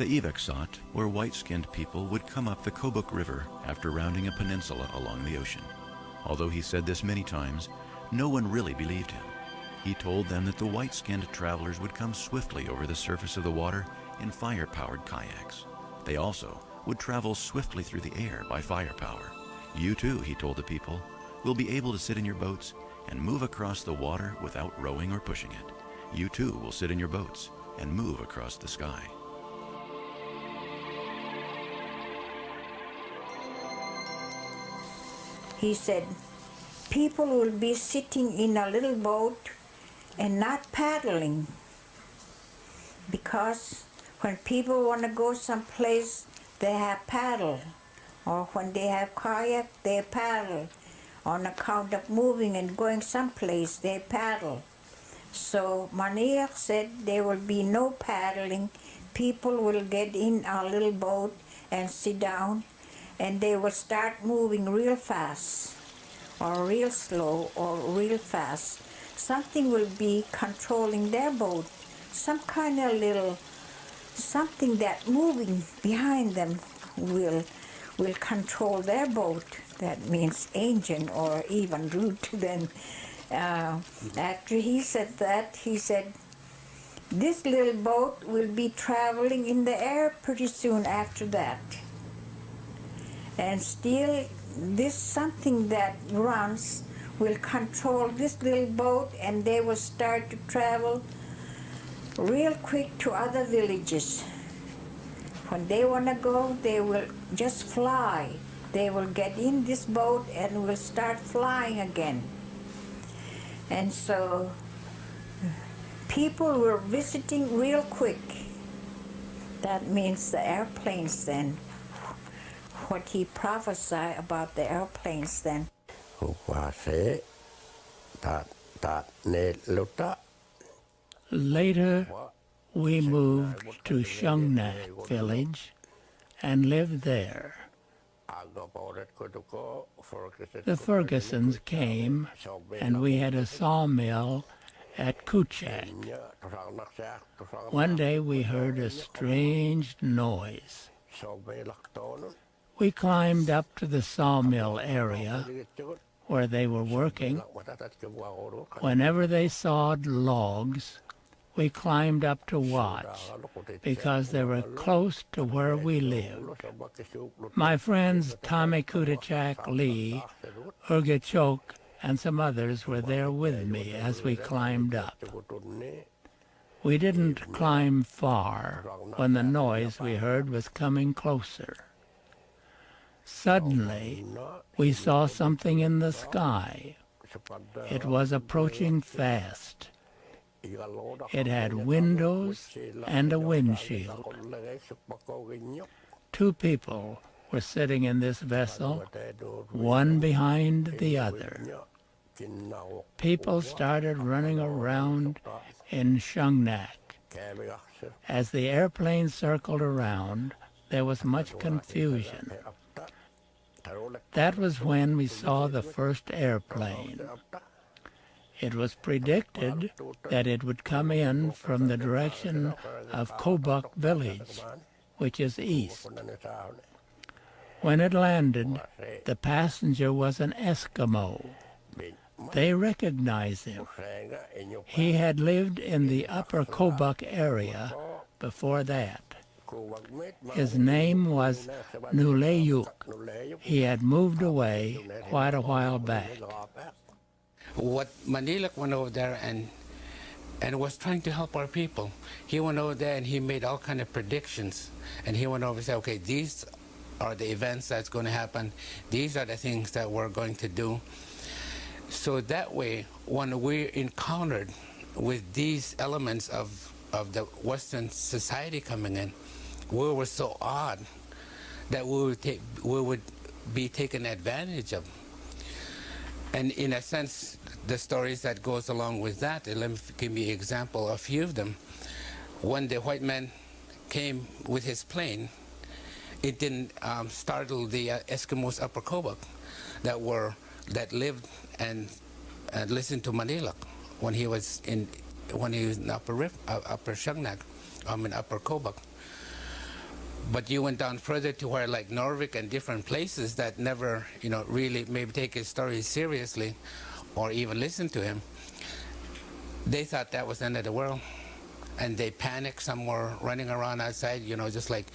The Ivek sought where white-skinned people would come up the Kobuk River after rounding a peninsula along the ocean. Although he said this many times, no one really believed him. He told them that the white-skinned travelers would come swiftly over the surface of the water in fire-powered kayaks. They also would travel swiftly through the air by firepower. You too, he told the people, will be able to sit in your boats and move across the water without rowing or pushing it. You too will sit in your boats and move across the sky. He said, people will be sitting in a little boat and not paddling, because when people want to go someplace, they have paddle, or when they have kayak, they paddle. On account of moving and going someplace, they paddle. So Maniilaq said there will be no paddling. People will get in a little boat and sit down, and they will start moving real fast, or real slow, or real fast. Something will be controlling their boat, some kind of little something that moving behind them will control their boat. That means engine or even route. Then after he said that, he said, this little boat will be traveling in the air pretty soon after that. And still, this something that runs will control this little boat, and they will start to travel real quick to other villages. When they want to go, they will just fly. They will get in this boat and will start flying again. And so people were visiting real quick. That means the airplanes then. What he prophesied about the airplanes then. Later, we moved to Shungnak village and lived there. The Fergusons came, and we had a sawmill at Kuchak. One day we heard a strange noise. We climbed up to the sawmill area where they were working. Whenever they sawed logs, we climbed up to watch because they were close to where we lived. My friends Tommy Kutachak Lee, Urgachok, and some others were there with me as we climbed up. We didn't climb far when the noise we heard was coming closer. Suddenly, we saw something in the sky. It was approaching fast. It had windows and a windshield. Two people were sitting in this vessel, one behind the other. People started running around in Shungnak. As the airplane circled around, there was much confusion. That was when we saw the first airplane. It was predicted that it would come in from the direction of Kobuk village, which is east. When it landed, the passenger was an Eskimo. They recognized him. He had lived in the upper Kobuk area before that. His name was Maniilaq. He had moved away quite a while back. What Maniilaq went over there and was trying to help our people. He went over there and he made all kind of predictions. And he went over and said, okay, these are the events that's going to happen. These are the things that we're going to do. So that way, when we encountered with these elements of the Western society coming in, we were so odd that we would be taken advantage of. And in a sense, the stories that goes along with that, and let me give you an example, a few of them. When the white man came with his plane, it didn't startle the Eskimos upper Kobuk that lived and listened to Maniilaq when he was in upper Shungnak, upper Kobuk. But you went down further to where like Norvik and different places that never, really maybe take his story seriously or even listen to him. They thought that was the end of the world. And they panicked. Some were running around outside, just like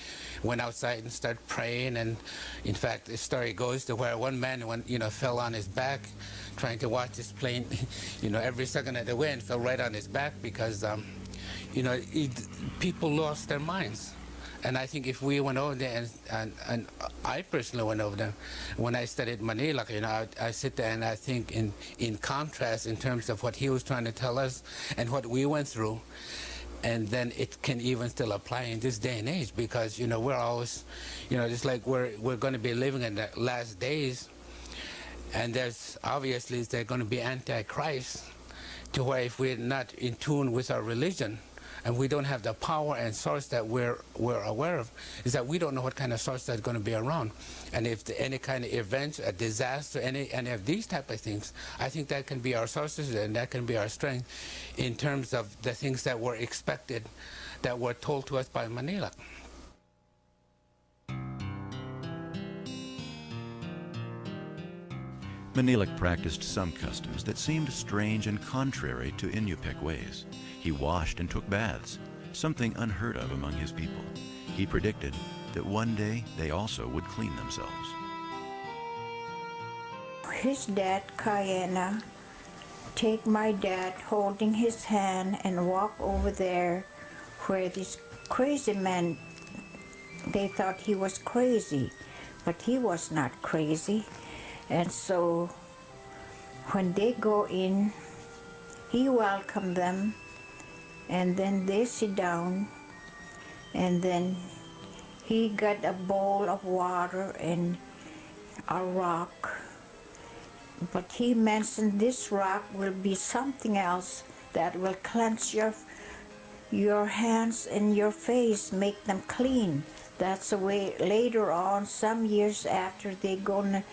went outside and started praying. And in fact, the story goes to where one man fell on his back trying to watch his plane, every second of the wind fell right on his back because, people lost their minds. And I think if we went over there, and I personally went over there, when I studied Maniilaq, I sit there and I think in contrast in terms of what he was trying to tell us and what we went through. And then it can even still apply in this day and age because, we're always, just like we're going to be living in the last days. And there's obviously going to be antichrist to where if we're not in tune with our religion and we don't have the power and source that we're aware of, is that we don't know what kind of source that's going to be around. And if any kind of event, a disaster, any of these type of things, I think that can be our sources and that can be our strength in terms of the things that were expected, that were told to us by Maniilaq. Maniilaq practiced some customs that seemed strange and contrary to Iñupiaq ways. He washed and took baths, something unheard of among his people. He predicted that one day they also would clean themselves. His dad, Kayena, take my dad holding his hand and walk over there where this crazy man, they thought he was crazy, but he was not crazy. And so when they go in, he welcomed them, and then they sit down, and then he got a bowl of water and a rock. But he mentioned this rock will be something else that will cleanse your hands and your face, make them clean. That's the way later on, some years after, they're gonna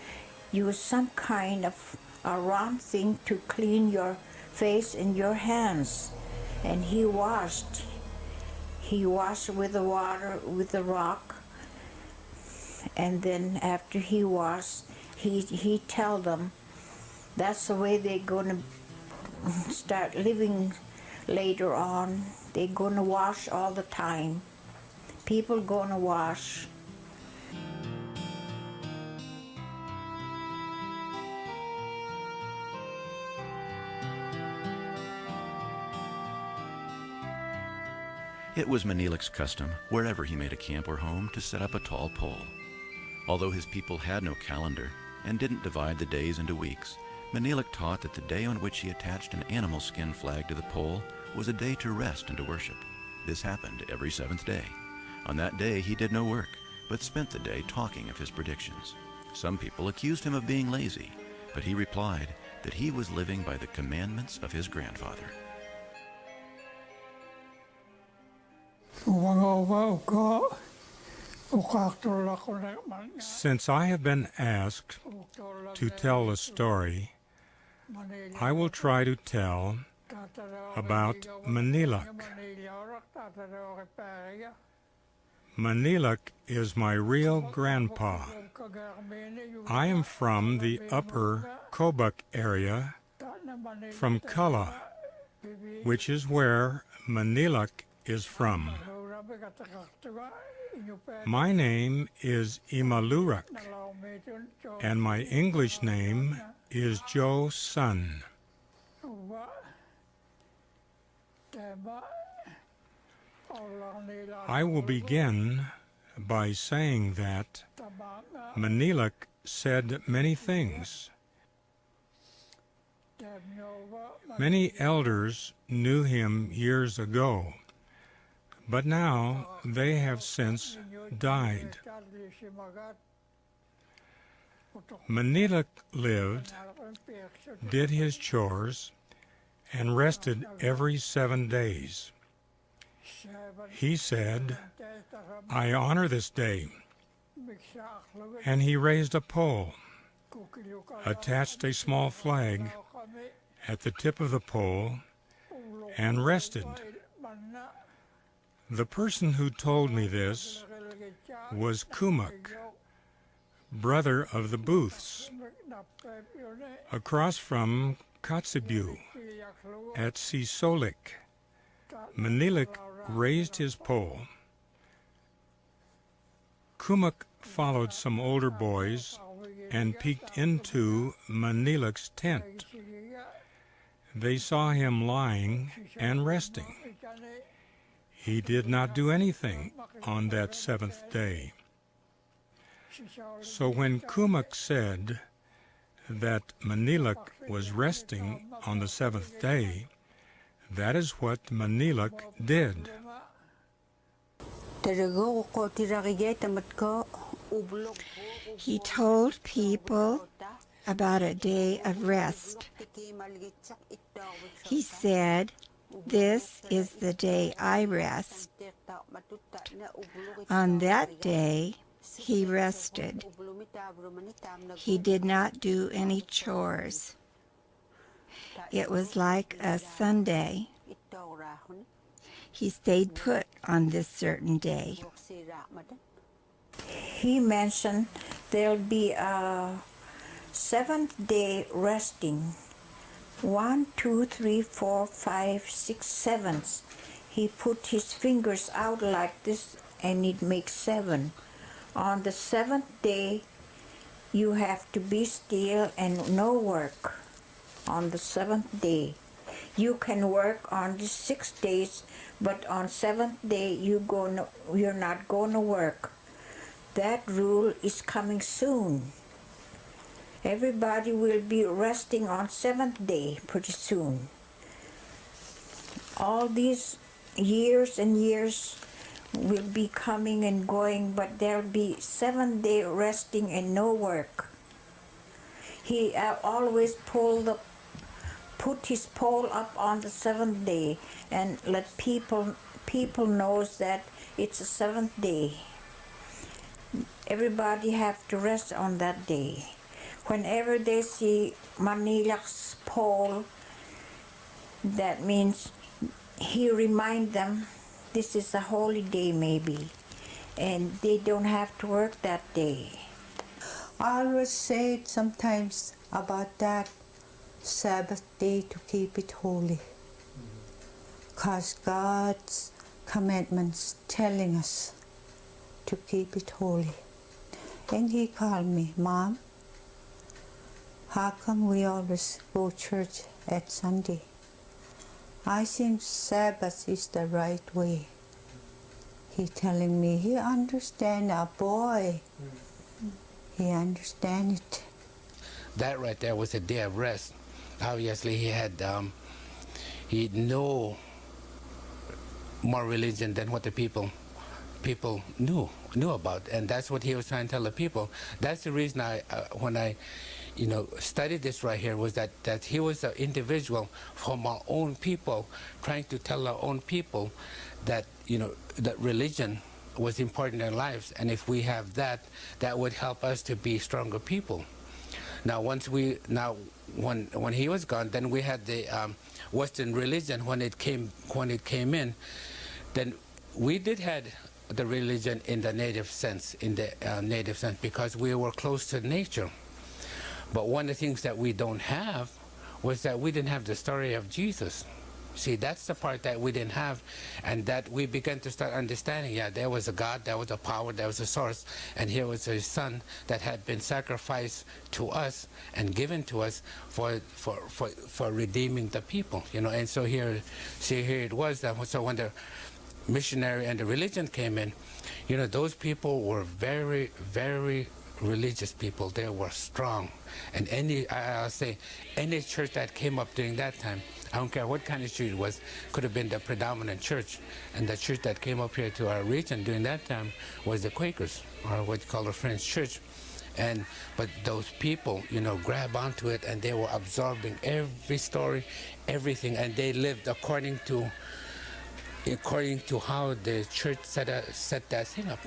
use some kind of a round thing to clean your face and your hands. And he washed with the water, with the rock. And then after he washed, he tell them that's the way they're gonna start living later on. They're gonna wash all the time. People gonna wash. It was Maniilaq's custom, wherever he made a camp or home, to set up a tall pole. Although his people had no calendar and didn't divide the days into weeks, Maniilaq taught that the day on which he attached an animal skin flag to the pole was a day to rest and to worship. This happened every seventh day. On that day he did no work, but spent the day talking of his predictions. Some people accused him of being lazy, but he replied that he was living by the commandments of his grandfather. Since I have been asked to tell a story, I will try to tell about Maniilaq. Maniilaq is my real grandpa. I am from the upper Kobuk area, from Kulla, which is where Maniilaq is from. My name is Imalurak, and my English name is Joe Sun. I will begin by saying that Maniilaq said many things. Many elders knew him years ago, but now they have since died. Maniilaq lived, did his chores, and rested every 7 days. He said, "I honor this day." And he raised a pole, attached a small flag at the tip of the pole, and rested. The person who told me this was Kumuk, brother of the Booths, across from Kotzebue at Sisolik. Maniilaq raised his pole. Kumuk followed some older boys and peeked into Maniilaq's tent. They saw him lying and resting. He did not do anything on that seventh day. So when Kumuk said that Maniilaq was resting on the seventh day, that is what Maniilaq did. He told people about a day of rest. He said, "This is the day I rest." On that day, he rested. He did not do any chores. It was like a Sunday. He stayed put on this certain day. He mentioned there'll be a seventh day resting. 1, 2, 3, 4, 5, 6, 7. He put his fingers out like this and it makes 7. On the seventh day, you have to be still and no work. On the seventh day, you can work on the 6 days, but on seventh day you're not going to work. That rule is coming soon. Everybody will be resting on seventh day pretty soon. All these years and years will be coming and going, but there'll be 7 day resting and no work. He always put his pole up on the seventh day and let people knows that it's the seventh day. Everybody have to rest on that day. Whenever they see Maniilaq's pole, that means he remind them this is a holy day maybe, and they don't have to work that day. I always say it sometimes about that Sabbath day to keep it holy, because God's commandments telling us to keep it holy. And he called me, "Mom, how come we always go to church at Sunday? I think Sabbath is the right way." He telling me he understand a boy. He understand it. That right there was a day of rest. Obviously, he had no more religion than what the people knew about, and that's what he was trying to tell the people. That's the reason when I studied this right here, was that he was an individual from our own people, trying to tell our own people that that religion was important in their lives, and if we have that would help us to be stronger people. Now, when he was gone, then we had the Western religion. When it came in, then we did had the religion in the native sense, because we were close to nature. But one of the things that we don't have was that we didn't have the story of Jesus. See, that's the part that we didn't have, and that we began to start understanding, there was a God, there was a power, there was a source, and here was a son that had been sacrificed to us and given to us for redeeming the people, and so here it was that so when the missionary and the religion came in, those people were very, very religious people. They were strong, and I'll say any church that came up during that time, I don't care what kind of church it was, could have been the predominant church. And the church that came up here to our region during that time was the Quakers, or what you call the French church. But those people, grab onto it, and they were absorbing every story, everything, and they lived according to how the church set that thing up.